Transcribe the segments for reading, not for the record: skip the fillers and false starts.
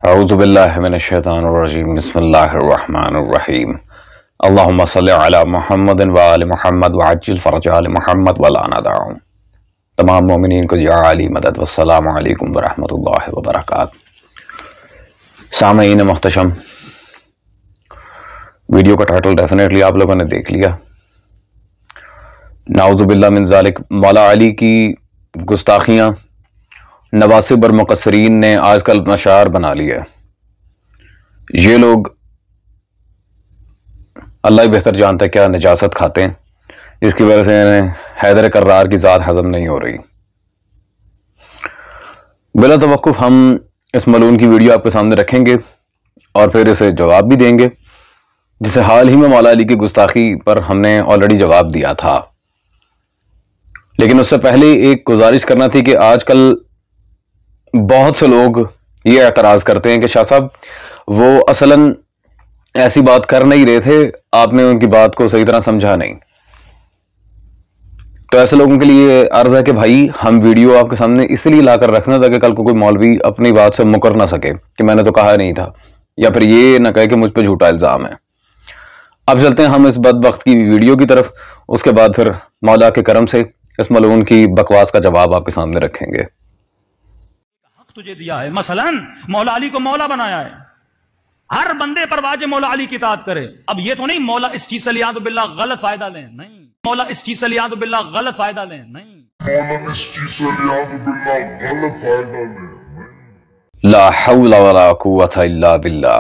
औज़ुबिल्लाहि मिनश्शैतानिर्रजीम बिस्मिल्लाहिर्रहमानिर्रहीम अल्लाहुम्मा सल्लि अला मुहम्मदिन व आलि मुहम्मद व अज्जिल फ़रज आलि मुहम्मद व ला नदअ। तमाम मोमिनीन को या अली मदद वस्सलामु अलैकुम व रहमतुल्लाहि व बरकातहू। सामईन मुहतरम, वीडियो का टाइटल डेफिनेटली आप लोगों ने देख लिया। नाउज़ुबिल्लाह मिन ज़ालिक, मौला अली की गुस्ताखियाँ नवासिब और मुक़स्सिरीन ने आजकल मशार बना लिया है। ये लोग अल्लाह ही बेहतर जानता है क्या नजासत खाते हैं, जिसकी वजह से इन्हें हैदर कर्रार की ज़ात हजम नहीं हो रही। बिला तवक्कुफ हम इस मलून की वीडियो आपके सामने रखेंगे और फिर इसे जवाब भी देंगे, जिसे हाल ही में मौला अली की गुस्ताखी पर हमने ऑलरेडी जवाब दिया था। लेकिन उससे पहले एक गुजारिश करना थी कि आजकल बहुत से लोग ये एतराज़ करते हैं कि शाह साहब वो असलन ऐसी बात कर नहीं रहे थे, आपने उनकी बात को सही तरह समझा नहीं। तो ऐसे लोगों के लिए अर्ज है कि भाई हम वीडियो आपके सामने इसलिए लाकर रखना ताकि कल को कोई मौलवी अपनी बात से मुकर ना सके कि मैंने तो कहा नहीं था, या फिर ये ना कहे कि मुझ पर झूठा इल्ज़ाम है। अब चलते हैं हम इस बदबख्त की वीडियो की तरफ। उसके बाद फिर मौला के करम से इस मलून की बकवास का जवाब आपके सामने रखेंगे। तुझे दिया है, मसलन मौला अली को मौला बनाया है, हर बंदे पर वाजिब मौला अली की इताअत करे। अब ये तो नहीं मौला इस चीज से लियाद बिल्लाह गलत फायदा लें, नहीं। मौला इस चीज से लियाद बिल्लाह गलत फायदा लें, नहीं। मौला इस चीज से लियाद बिल्लाह गलत फायदा लें, नहीं। ला हौला वला कुव्वता इल्ला बिल्लाह।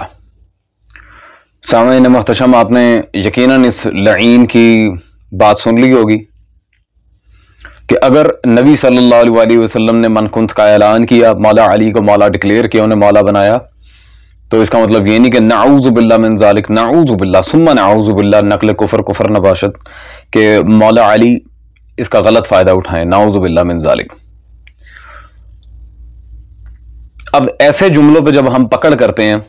सामईन मुहतरम, आपने यकीनन इस लईन की बात सुन ली होगी कि अगर नबी सल्लल्लाहु अलैहि वसल्लम ने मन कुंत का ऐलान किया, मौला अली को मौला डिक्लेयर किया, उन्हें मौला बनाया, तो इसका मतलब ये नहीं कि नाऊज़ु बिल्लाह मिन ज़ालिक, नाऊज़ु बिल्लाह सुम्मा नाऊज़ु बिल्लाह, नकल कुफर नबाशत के मौला अली इसका गलत फायदा उठाएं, नाऊज़ु बिल्लाह मिन ज़ालिक। अब ऐसे जुमलों पे जब हम पकड़ करते हैं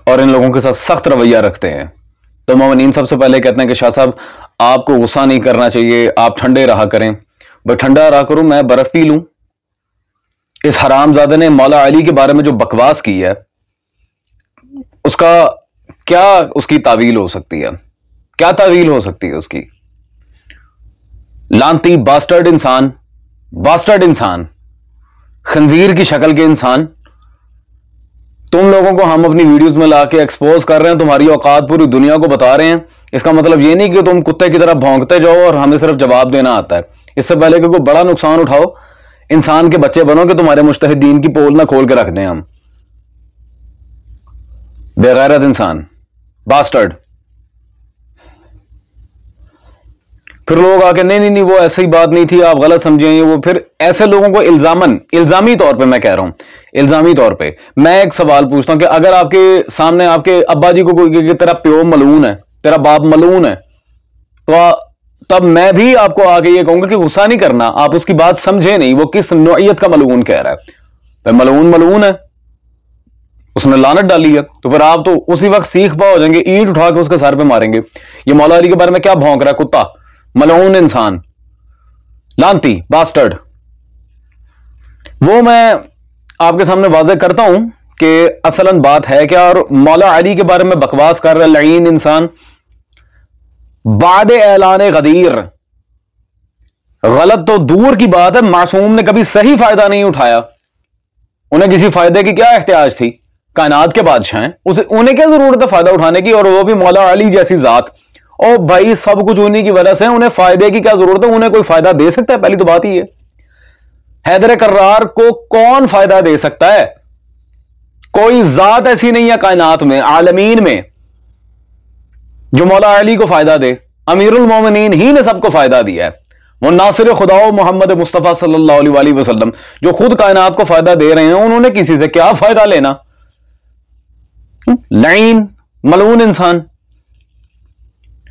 और इन लोगों के साथ सख्त रवैया रखते हैं, तो मोमिनीन सबसे पहले कहते हैं कि शाह साहब आपको गुस्सा नहीं करना चाहिए, आप ठंडे रहा करें। भाई ठंडा रहा करूं, मैं बर्फ पी लूं? इस हरामजादे ने मौला अली के बारे में जो बकवास की है उसका क्या, उसकी तावील हो सकती है? क्या तावील हो सकती है उसकी? लानती बास्टर्ड इंसान, खंजीर की शक्ल के इंसान, तुम लोगों को हम अपनी वीडियोस में लाके एक्सपोज कर रहे हैं, तुम्हारी औकात पूरी दुनिया को बता रहे हैं। इसका मतलब ये नहीं कि तुम कुत्ते की तरह भौंकते जाओ और हमें सिर्फ जवाब देना आता है। इससे पहले कि कोई बड़ा नुकसान उठाओ, इंसान के बच्चे बनो कि तुम्हारे मुज्तहिदीन की पोल ना खोल के रख दें हम। बेगैरत इंसान, बास्टर्ड। फिर लोग आके नहीं वो ऐसी बात नहीं थी, आप गलत समझे। वो फिर ऐसे लोगों को इल्जामी तौर पे, मैं कह रहा हूं इल्जामी तौर पे, मैं एक सवाल पूछता हूं कि अगर आपके सामने आपके अब्बा जी को कोई तेरा प्यो मलून है, तेरा बाप मलून है, तो तब मैं भी आपको आगे ये कहूंगा कि गुस्सा नहीं करना, आप उसकी बात समझे नहीं, वो किस नौइयत का मलून कह रहा है। तो मलून है, उसने लानत डाली है, तो फिर आप तो उसी वक्त सीख पा हो जाएंगे, ईंट उठा के उसके सर पे मारेंगे। ये मौला अली के बारे में क्या भौंक रहा है कुत्ता, मलऊन इंसान, लानती बास्टर्ड। वो मैं आपके सामने वाज़ेह करता हूं कि असलन बात है क्या, और मौला अली के बारे में बकवास कर रहा है लईन इंसान। बाद ऐलान गदीर, गलत तो दूर की बात है, मासूम ने कभी सही फायदा नहीं उठाया। उन्हें किसी फायदे की क्या एहतियाज थी? कायनात के बादशाह हैं, उन्हें क्या जरूरत है फायदा उठाने की, और वो भी मौला अली जैसी जात। ओ भाई सब कुछ उन्हीं की वजह से, उन्हें फायदे की क्या जरूरत है? उन्हें कोई फायदा दे सकता है? पहली तो बात ही है, हैदर कर्रार को कौन फायदा दे सकता है? कोई जात ऐसी नहीं है कायनात में, आलमीन में, जो मौला अली को फायदा दे। अमीरुल मोमिनीन ही ने सबको फायदा दिया है। वो नासिर खुदा मोहम्मद मुस्तफ़ा सल्लल्लाहु अलैहि वसल्लम जो खुद कायनात को फायदा दे रहे हैं, उन्होंने किसी से क्या फायदा लेना? लाइन मलून इंसान।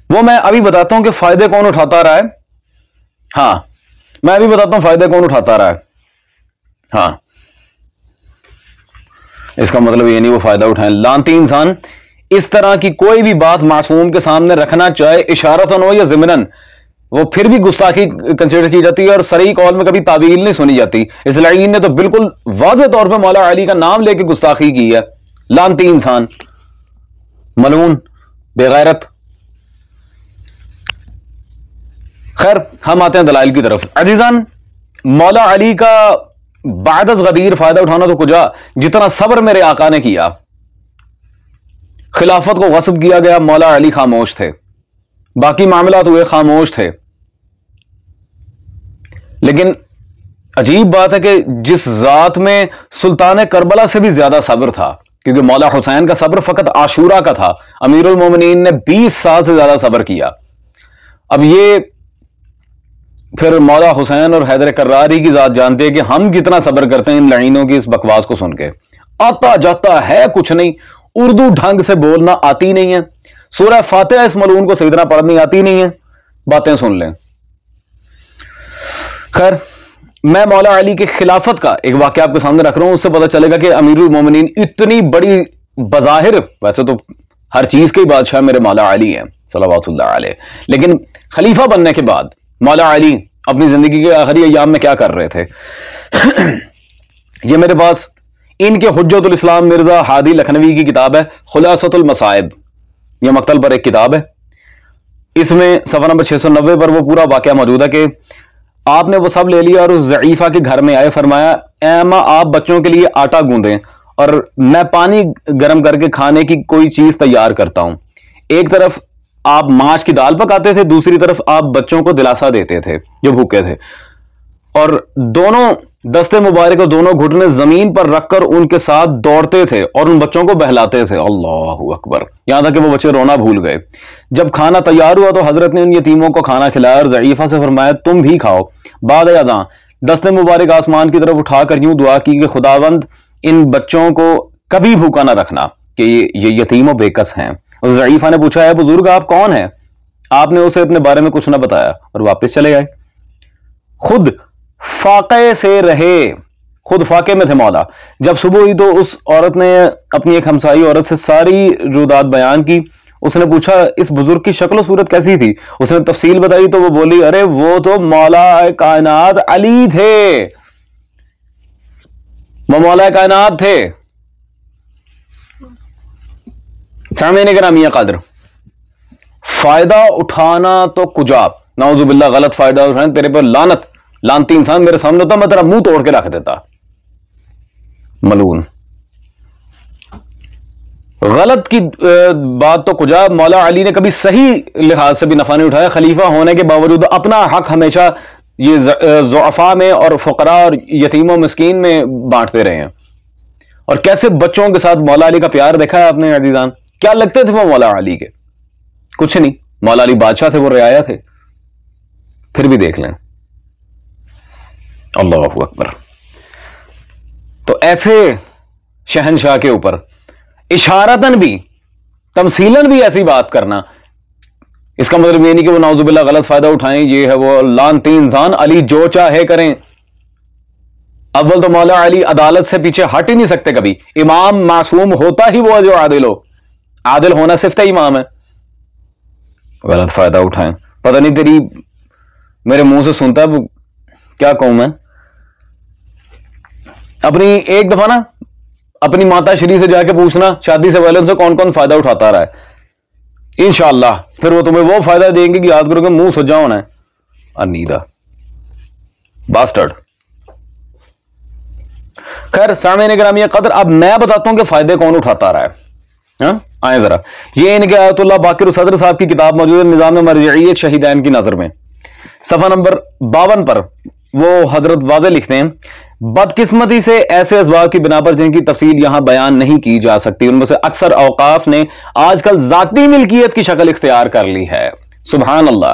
वो मैं अभी बताता हूं कि फायदे कौन उठाता रहा है। हाँ, मैं अभी बताता हूं फायदे कौन उठाता रहा है। हाँ, इसका मतलब ये नहीं वो फायदा उठाएं। लानती इंसान, इस तरह की कोई भी बात मासूम के सामने रखना, चाहे इशारतन हो या ज़िमनन, वो फिर भी गुस्ताखी कंसिडर की जाती है और सही कौल में कभी तावील नहीं सुनी जाती। इस लईन ने तो बिल्कुल वाज़ेह तौर पे मौला अली का नाम लेके गुस्ताखी की है। लानती इंसान, मलून, बेगैरत। खैर, हम आते हैं दलाइल की तरफ। अजीजान, मौला अली का बादस गदीर फायदा उठाना तो कुजा, जितना सब्र मेरे आका ने किया। खिलाफत को गस्ब किया गया, मौला अली खामोश थे, बाकी मामलात हुए खामोश थे। लेकिन अजीब बात है कि जिस जात में सुल्तान करबला से भी ज्यादा सब्र था, क्योंकि मौला हुसैन का सब्र फकत आशूरा का था, अमीरुल मोमिनीन ने 20 साल से ज्यादा सब्र किया। अब ये फिर मौला हुसैन और हैदर कर्रारी की जात जानते हैं कि हम कितना सब्र करते हैं इन लाइनों की इस बकवास को सुन के। आता जाता है कुछ नहीं, उर्दू ढंग से बोलना आती नहीं है, सूरह फातिहा इस मलून को सही तरह पढ़नी आती नहीं है, बातें सुन लें। खैर, मैं मौला अली के खिलाफत का एक वाकया आपके सामने रख रहा हूं, उससे पता चलेगा कि अमीरुल मोमिनीन इतनी बड़ी, बज़ाहिर वैसे तो हर चीज के बादशाह मेरे मौला अली हैं सल्लल्लाहु अलैहि, लेकिन खलीफा बनने के बाद मौला अली अपनी जिंदगी के आखिरी अय्याम में क्या कर रहे थे। ये मेरे पास इनके हुज्जतुल इस्लाम मिर्जा हादी लखनवी की किताब है खुलासतुल मसाइब, यह मक्तल पर एक किताब है। इसमें सफ़ा नंबर 690 पर वो पूरा वाकया मौजूद है कि आपने वो सब ले लिया और उस ज़ईफ़ा के घर में आए, फरमाया ए अम्मा आप बच्चों के लिए आटा गूंदें और मैं पानी गर्म करके खाने की कोई चीज तैयार करता हूं। एक तरफ आप मांस की दाल पकाते थे, दूसरी तरफ आप बच्चों को दिलासा देते थे जो भूखे थे, और दोनों दस्ते मुबारक और दोनों घुटने जमीन पर रखकर उनके साथ दौड़ते थे और उन बच्चों को बहलाते थे। अल्लाहु अकबर। यहां तक कि वो बच्चे रोना भूल गए। जब खाना तैयार हुआ तो हजरत ने उन यतीमों को खाना खिलाया और ज़ईफ़ा से फरमाया तुम भी खाओ। बाद अज़ां दस्ते मुबारक आसमान की तरफ उठाकर यूं दुआ की कि खुदावंद इन बच्चों को कभी भूखा ना रखना कि ये यतीम और बेकस हैं। और ज़ईफ़ा ने पूछा है बुजुर्ग आप कौन हैं? आपने उसे अपने बारे में कुछ ना बताया और वापस चले गए। खुद फाके से रहे, खुद फाके में थे मौला। जब सुबह हुई तो उस औरत ने अपनी एक हमसाई औरत से सारी रुदात बयान की। उसने पूछा इस बुजुर्ग की शक्ल सूरत कैसी थी? उसने तफसील बताई तो वो बोली अरे वो तो मौला कायनात अली थे, वो मौला कायनात थे। सामने ग्रामिया कादर, फायदा उठाना तो कुजा, नाउजुबिल्लाह गलत फायदा उठाना तेरे पर लानत। लानती इंसान मेरे सामने होता मैं तेरा मुंह तोड़ के रख देता। मलून। गलत की बात तो कुजा, मौला अली ने कभी सही लिहाज से भी नफा नहीं उठाया। खलीफा होने के बावजूद अपना हक हमेशा ये ज़ुअफ़ा में और फ़ुक़रा और यतीमों मिस्कीन में बांटते रहे हैं। और कैसे बच्चों के साथ मौला अली का प्यार देखा है आपने अजीजान। क्या लगते थे वो मौला अली के? कुछ नहीं, मौला अली बादशाह थे, वो रियाया थे। फिर भी देख लें, अल्लाहु अकबर। तो ऐसे शहनशाह के ऊपर इशारतन भी तमसीलन भी ऐसी बात करना, इसका मतलब ये नहीं कि वो नाउजुबिल्लाह गलत फायदा उठाएं, ये है वो लानती इंसान। अली जो चाहे करें। अव्वल तो मौला अली अदालत से पीछे हट ही नहीं सकते कभी। इमाम मासूम होता ही वो जो आदिल हो, आदिल होना सिफ्त इमाम है। गलत फायदा उठाएं, पता नहीं तेरी मेरे मुंह से सुनता है क्या कहूं मैं। अपनी एक दफा ना अपनी माता श्री से जाके पूछना शादी से पहले उनसे कौन कौन फायदा उठाता रहा है। इंशाअल्लाह फिर वो तुम्हें वो फायदा देंगे कि याद करोगे मुंह सजा होना है। अनीदा बास्टर्ड। खैर सामने ग्रामीय कदर, अब मैं बताता हूं कि फायदे कौन उठाता रहा है। हाँ? आए जरा, ये इनके आयतुल्लाह बाकिर सदर साहब की किताब मौजूद है निजाम मरजियत शहीदैन की नजर में, सफा नंबर 52 पर वो हजरत वाज़े लिखते हैं बदकिस्मती से ऐसे असबाब की बिना पर जिनकी तफसील यहां बयान नहीं की जा सकती, उनमें से अक्सर औकाफ ने आजकल जाती मिल्कियत की शक्ल इख्तियार कर ली है। सुभान अल्लाह।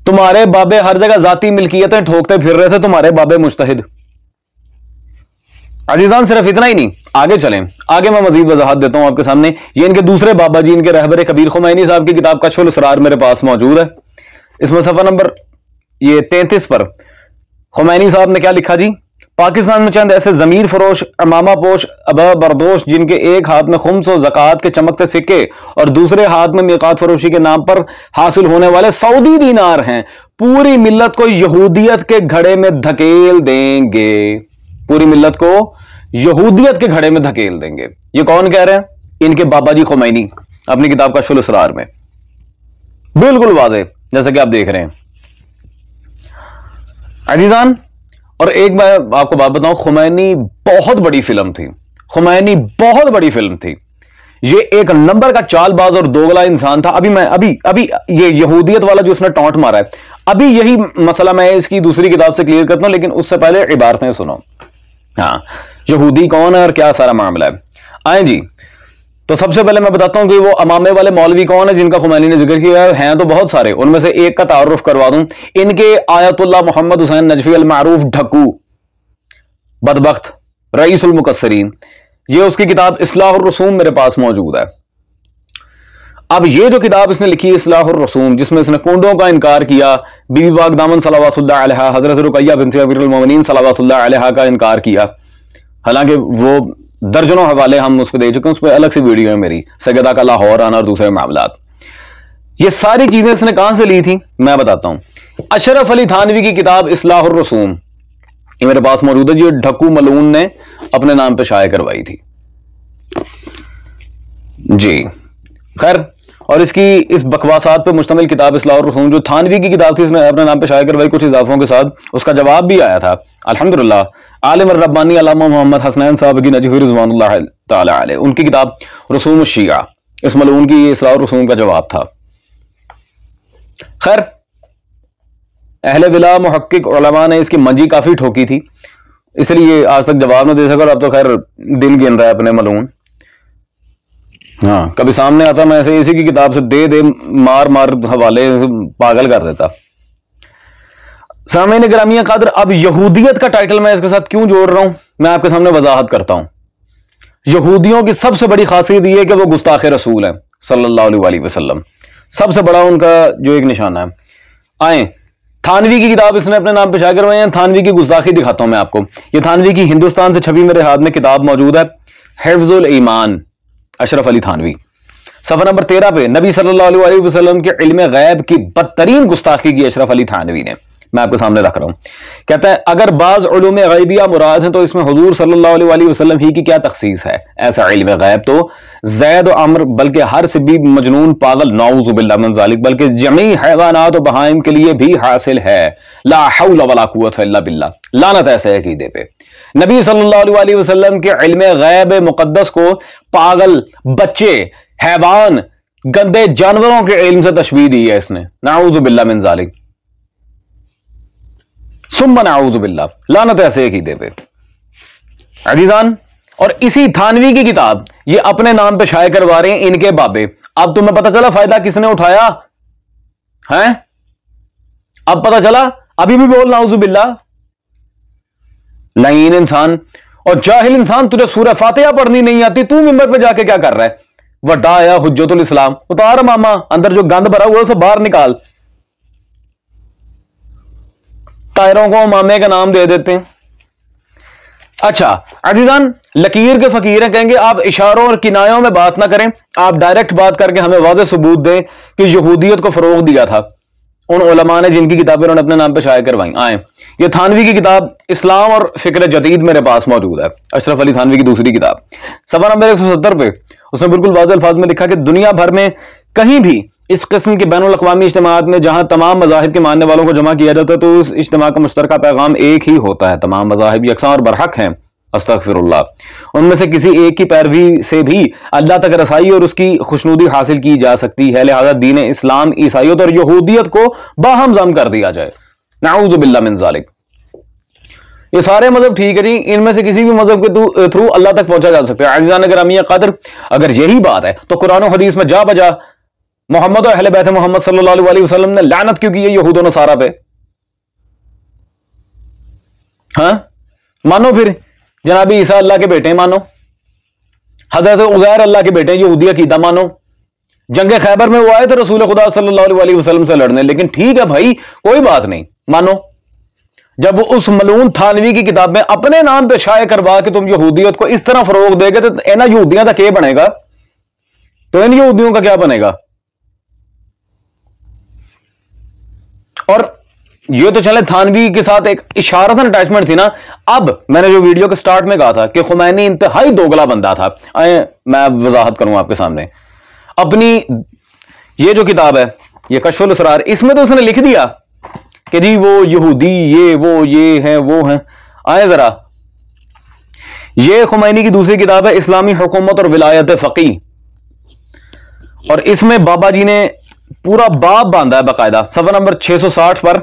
तुम्हारे बाबे हर जगह जाती मिल्कियतें ठोकते फिर रहे थे, तुम्हारे बाबे मुज्तहिद। अजीजान सिर्फ इतना ही नहीं, आगे चलें, आगे मैं मजीद वजाहत देता हूं आपके सामने। ये इनके दूसरे बाबा जी, इनके रहबर कबीर खुमैनी साहब की किताब कश्फुल असरार मेरे पास मौजूद है। इसमें सफा नंबर ये 33 पर खुमैनी साहब ने क्या लिखा जी, पाकिस्तान में चंद ऐसे जमीर फरोश, अमामा पोश, अबा बरदोश जिनके एक हाथ में खुम्स और ज़कात के चमकते सिक्के और दूसरे हाथ में मिकात फरोशी के नाम पर हासिल होने वाले सऊदी दीनार हैं, पूरी मिल्लत को यहूदियत के घड़े में धकेल देंगे। पूरी मिल्लत को यहूदियत के घड़े में धकेल देंगे। ये कौन कह रहे हैं? इनके बाबा जी खुमैनी अपनी किताब कश्फुल असरार में, बिल्कुल वाज़ेह, जैसा कि आप देख रहे हैं अजीजान। और एक मैं आपको बात बताऊं, खुमैनी बहुत बड़ी फिल्म थी, खुमैनी बहुत बड़ी फिल्म थी। ये एक नंबर का चालबाज और दोगला इंसान था। अभी ये यहूदियत वाला जो उसने टॉन्ट मारा है, अभी यही मसला मैं इसकी दूसरी किताब से क्लियर करता हूं, लेकिन उससे पहले इबारतें सुनो। हाँ, यहूदी कौन है और क्या सारा मामला है, आए जी। तो सबसे पहले मैं बताता हूं कि वो अमामे वाले मौलवी कौन है जिनका खुमैनी ने जिक्र किया है। हैं तो बहुत सारे, उनमें से एक का तारुफ करवा दूं। इनके आयतुल्लाह मोहम्मद हुसैन नजफी अल मारूफ ढक्कू, बदबख्त रईसुल मुकस्सरीन, ये उसकी किताब इस्लाहुर रसूम मेरे पास मौजूद है। अब ये जो किताब इसने लिखी है इस्लाहुर रसूम, जिसमें इसने कुंडों का इनकार किया, बीबी पाक दामन सल्लल्लाहु अलैहा, हजरत रुकैया बिन्त अमीरुल मोमिनीन सल्लल्लाहु अलैहा का इनकार किया। हालांकि वो दर्जनों हवाले हम उस पर दे चुके हैं, उस पर अलग सी वीडियो है मेरी, सैयदा का लाहौर आना और दूसरे मामलात। ये सारी चीजें इसने कहां से ली थी मैं बताता हूं। अशरफ अली थानवी की किताब इस्लाहुर रसूम ये मेरे पास मौजूद है, जो ढक्कू मलून ने अपने नाम पे शाये करवाई थी जी। खैर, और इसकी इस बकवासात पे मुश्तमिल किताब इस्लाहुर रसूम जो थानवी की किताब थी, इसने अपने नाम पे शाये करवाई कुछ इजाफों के साथ। उसका जवाब भी आया था अल्हम्दुलिल्लाह। आलिम रब्बानी अल्लामा मोहम्मद हसनैन साहब की नजफ़ी रिज़वानुल्लाह तआला अलैह, उनकी किताब रसूम शिया, इस मलून की इस्लाहुर रसूम का जवाब था। खैर, अहले विला मुहक्किक उलमा ने इसकी मंजी काफी ठोकी थी, इसलिए आज तक जवाब न दे सका। और अब तो खैर दिन गिन रहा है अपने मलून। हाँ, कभी सामने आता मैं ऐसे इसी की किताब से दे मार हवाले पागल कर देता। सामईन गिरामिया कादर, अब यहूदियत का टाइटल मैं इसके साथ क्यों जोड़ रहा हूं, मैं आपके सामने वजाहत करता हूं। यहूदियों की सबसे बड़ी खासियत यह है कि वो गुस्ताखे रसूल हैं सल्लल्लाहु अलैहि वसल्लम, सबसे बड़ा उनका जो एक निशाना है। आए, थानवी की किताब इसने अपने नाम पे शाये करवाए हैं। थानवी की गुस्ताखी दिखाता हूं मैं आपको। ये थानवी की हिंदुस्तान से छपी मेरे हाथ में किताब मौजूद है, हिफ्जुल ईमान, अशरफ अली थानवी। सफा नंबर 13 पे नबी सल्लल्लाहु अलैहि वसल्लम के इल्म गैब की बदतरीन गुस्ताखी की अशरफ अली थानवी ने, मैं आपके सामने रख रहा हूं। कहता है, अगर बाज उलूम गैबिया मुराद है तो इसमें हुजूर सल्लल्लाहु अलैहि वसल्लम ही की क्या तखसीस है। ऐसा इल्म गैब तो ज़ैद और अम्र, बल्कि हर सिबी मजनून पागल, नाऊज़ु बिल्लाह मिन ज़ालिक, बल्कि जमी हैवानात और बहाइम के लिए भी हासिल है। ला हौला वला कुव्वता इल्ला बिल्लाह, लानत ऐसे अकीदे पे। नबी सल्लल्लाहु अलैहि वसल्लम के इल्म गैब मुकद्दस को पागल, बच्चे, हैवान, गंदे जानवरों के इल्म से तशबीह दी है इसने, नाऊज़ु बिल्लाह मिन ज़ालिक, सुम्मा नाऊज़ु बिल्लाह, लानत ऐसे अकीदे पे अजीजान। और इसी थानवी की किताब ये अपने नाम पे शाये करवा रहे हैं इनके बाबे। अब तुम्हें पता चला फायदा किसने उठाया है, अब पता चला। अभी भी बोल नाऊज़ु बिल्लाह, लईन इंसान और जाहिल इंसान, तुझे सूरह फातिहा पढ़नी नहीं आती, तू मिंबर पे जाके क्या कर रहा है। वड्डा आया हुज्जतुल इस्लाम, उतार मामा, अंदर जो गंद भरा हुआ है उसे बाहर निकाल। तायरों को मामे का नाम दे देते हैं। अच्छा अजीजान, लकीर के फकीर हैं, कहेंगे आप इशारों और किनायों में बात ना करें, आप डायरेक्ट बात करके हमें वाज़ेह सबूत दें कि यहूदियत को फरोग दिया था उन उलमा ने जिनकी किताबें उन्होंने अपने नाम पर शाये करवाई। आए, ये थानवी की किताब इस्लाम और फिक्र जदीद मेरे पास मौजूद है, अशरफ अली थानवी की दूसरी किताब। सफा नंबर 170 पे उसने बिल्कुल वाज़ेह अल्फाज में लिखा कि दुनिया भर में कहीं भी इस किस्म के बैनुल अक़वामी इज्तिमाअत में जहां तमाम मज़ाहिब के मानने वालों को जमा किया जाता है तो उस इज्तिमा का मुश्तरका पैगाम एक ही होता है। तमाम मज़ाहिब यकसां और बरहक हैं, अस्तग़फिरुल्लाह। उनमें से किसी एक की पैरवी से भी अल्लाह तक रसाई और उसकी खुशनुदी हासिल की जा सकती है। लिहाजा दीन इस्लाम, ईसाइयत और यहूदियत को बाहम जम कर दिया जाए, नाऊज़ु बिल्लाह मिन ज़ालिक। ये सारे मजहब ठीक है जी, इनमें से किसी भी मजहब के थ्रू अल्लाह तक पहुंचा जा सकता है। अज़ीज़ान गिरामिया क़द्र, अगर यही बात है तो कुरान और हदीस में जा बजा मोहम्मद और अहले बैत मोहम्मद सल्लल्लाहु अलैहि वसल्लम ने लानत क्यों की है यहूद और नसारा पे। हाँ, मानो फिर जनाबी ईसा अल्लाह के बेटे मानो, हजरत उज़ैर अल्लाह के बेटे, यहूदी अकीदा मानो। जंग खैबर में वो आए थे रसूल खुदा सल्लल्लाहु अलैहि वसल्लम से लड़ने, लेकिन ठीक है भाई कोई बात नहीं मानो। जब उस मलून थानवी की किताब में अपने नाम पे शाये करवा के तुम यहूदियत को इस तरह फरोग देगे तो इन्ह यहूदियों का क्या बनेगा, तो इन यहूदियों का क्या बनेगा। और ये तो चले थानवी के साथ एक इशारतन अटैचमेंट थी ना। अब मैंने जो वीडियो के स्टार्ट में कहा था कि खुमैनी इंतहाई दोगला बंदा था, आए मैं वजाहत करूं आपके सामने। अपनी ये जो किताब है, ये कश्फुल असरार, इसमें तो उसने लिख दिया कि जी वो यहूदी, ये वो, ये हैं वो हैं। आए जरा, ये खुमैनी की दूसरी किताब है इस्लामी हुकूमत और विलायत फ़क़ीह, और इसमें बाबा जी ने पूरा बाब बांधा है बाकायदा। सफ़ा नंबर 660 पर,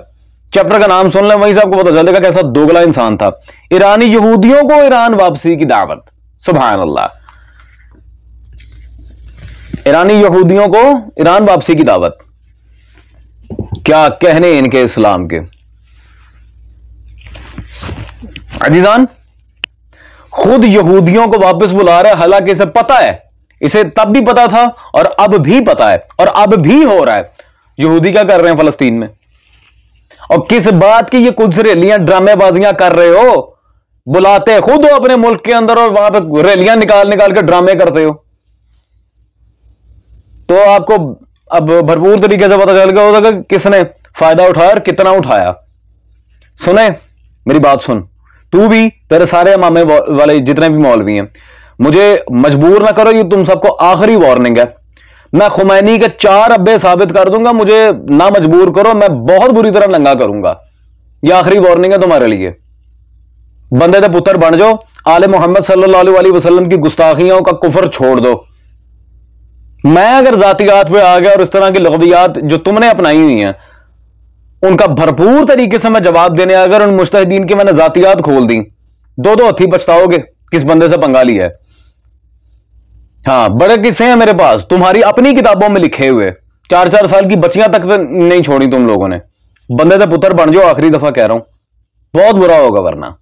चैप्टर का नाम सुन लें, वहीं से आपको पता चलेगा कैसा दोगला इंसान था। ईरानी यहूदियों को ईरान वापसी की दावत, सुभान अल्लाह। ईरानी यहूदियों को ईरान वापसी की दावत, क्या कहने इनके इस्लाम के। अजीजान, खुद यहूदियों को वापस बुला रहा है, हालांकि इसे पता है, इसे तब भी पता था और अब भी पता है, और अब भी हो रहा है। यहूदी क्या कर रहे हैं फलस्तीन में, और किस बात की ये कुछ रैलियां ड्रामेबाजियां कर रहे हो। बुलाते खुद हो अपने मुल्क के अंदर और वहां पे रैलियां निकाल निकाल के ड्रामे करते हो। तो आपको अब भरपूर तरीके से पता चल गया होगा कि किसने फायदा उठाया और कितना उठाया। सुने मेरी बात सुन, तू भी, तेरे सारे इमामे वाले जितने भी मौलवी हैं, मुझे मजबूर ना करो, ये तुम सबको आखिरी वार्निंग है। मैं खुमैनी के 4 अब्बे साबित कर दूंगा, मुझे ना मजबूर करो, मैं बहुत बुरी तरह नंगा करूंगा। यह आखिरी वार्निंग है तुम्हारे लिए। बंदे दे पुत्र बन जाओ, आले मोहम्मद सल्लल्लाहु अलैहि वसल्लम की गुस्ताखियों का कुफर छोड़ दो। मैं अगर जातियात पे आ गया और इस तरह की लगवियात जो तुमने अपनाई हुई हैं, उनका भरपूर तरीके से मैं जवाब देने, अगर उन मुज्तहिदीन की मैंने जातियात खोल दी, दो हथी पछताओगे किस बंदे से पंगा लिया है। हाँ, बड़े किस्से हैं मेरे पास, तुम्हारी अपनी किताबों में लिखे हुए। 4-4 साल की बच्चियां तक तो नहीं छोड़ी तुम लोगों ने। बंदे से पुत्र बन जाओ, आखिरी दफा कह रहा हूं, बहुत बुरा होगा वरना।